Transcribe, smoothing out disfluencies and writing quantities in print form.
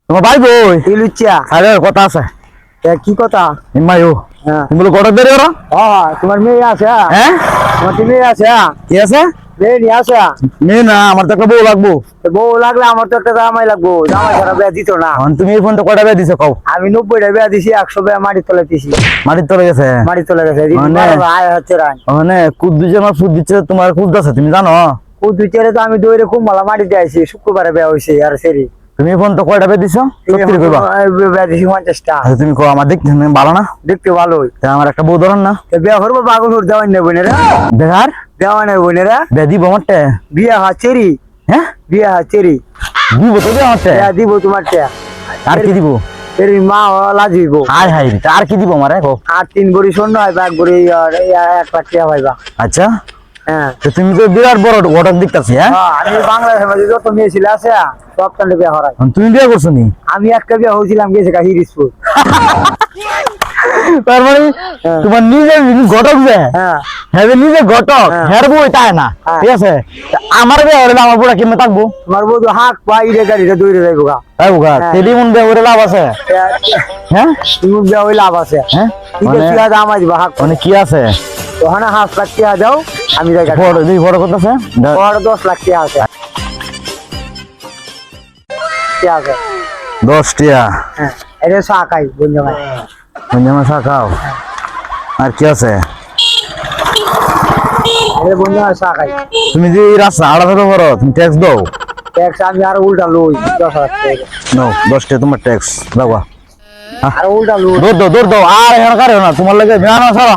তোমার ভাই বই কি লুচ্চা আরে কথা আছে কি কথা ইমাইও হ্যাঁ তুমি বলে গড় বেরিয়ে ওরা তোমার মেয়ে আছে হ্যাঁ তোমার কি মেয়ে আছে কি আছে মেয়ে নিয়ে আছে মেয়ে না আমার তো একটা বউ লাগবো বউ লাগলে আমার তো একটা জামাই লাগবো জামাই ছাড়া বিয়া দিত না এখন তুমি এই ফোনটা কয়টা বেয়ে দিছো কও আমি 90টা বিয়া দিছি 100 বিয়া মাটির তলে দিছি মাটির তলে গেছে মাটির তলে গেছে আয় হচ্ছে রান মানে কুদ দিচ্ছে আমার ফুদ দিচ্ছে তোমার কুদ আছে তুমি জানো ও দুই চারে তো আমি দৌড়ে কুম্বালা মাটিতে আইছি শুক্রবারে বিয়া হয়েছে আর সেরি তুমি এই ফোন তো কয়টা বেয়ে দিছো সত্যি কইবা বিয়া দিছি 50টা আচ্ছা তুমি কও আমার দেখতে ভালো না দেখতে ভালোই তা আমার একটা বউ ধরন না বিয়া করবো বাগুন দেওয়ান নেই বোনেরা দেখার দেওয়া নেই বোনেরা বে দিব আমারটা বিয়া হাচেরি হ্যাঁ বিয়া হাচেরি দিব তো দে আমারটা বিয়া দিব তোমার টা আর কি দিব এর মা লাজিব হাই হাই আর কি দিব আমারে কও আর 3 ভরি স্বর্ণ হইবা 1 ভরি আর 1 লাখ টাকা হইবা আচ্ছা হ্যাঁ তো তুমি তো বিরাট বড় ঘটক দেখতাছি হ্যাঁ আমি বাংলাদেশের মধ্যে যত মেয়ে ছিল আছে সব কান্ডে বিয়া হরাই তুমি বিয়ে করছো নি আমি একটা বিয়া হয়েছিলাম গেছে হিরিসপুর তার মানে তোমার নিজে ঘটক যে হ্যাঁ হ্যাঁ নিজে ঘটক হের বই তাই না ঠিক আছে আমার বিয়ে হলে আমার বুড়া কেমনে থাকবো তোমার বউ তো হাক পা ইরে গাড়িতে দৌড়ে যাইবো গা তাই বুকা তেলি মন বিয়ে করে লাভ আছে হ্যাঁ তুমি বিয়া হই লাভ আছে হ্যাঁ ঠিক আছে ঠিক আছে আমায় দিবা হাক মানে কি আছে ওখানে 5 লাখ টাকা দাও আমি যাই গাড়ি বড় দুই বড় কত আছে বড় 10 লাখ টাকা আছে কি আছে 10 টিয়া হ্যাঁ এটা সাকাই বন্ধু ভাই মানে আমার খাও আর কি আছে এটা বন্ধু ভাই সাকাই তুমি যে এই রাস্তা আড়া ধরে করো তুমি ট্যাক্স দাও ট্যাক্স আমি আর উল্টা লই 10 লাখ টাকা নো 10 টিয়া তোমার ট্যাক্স দাও আর উল্টা লই দৌড় দাও আর এখানে কারো না তোমার লাগে না সারা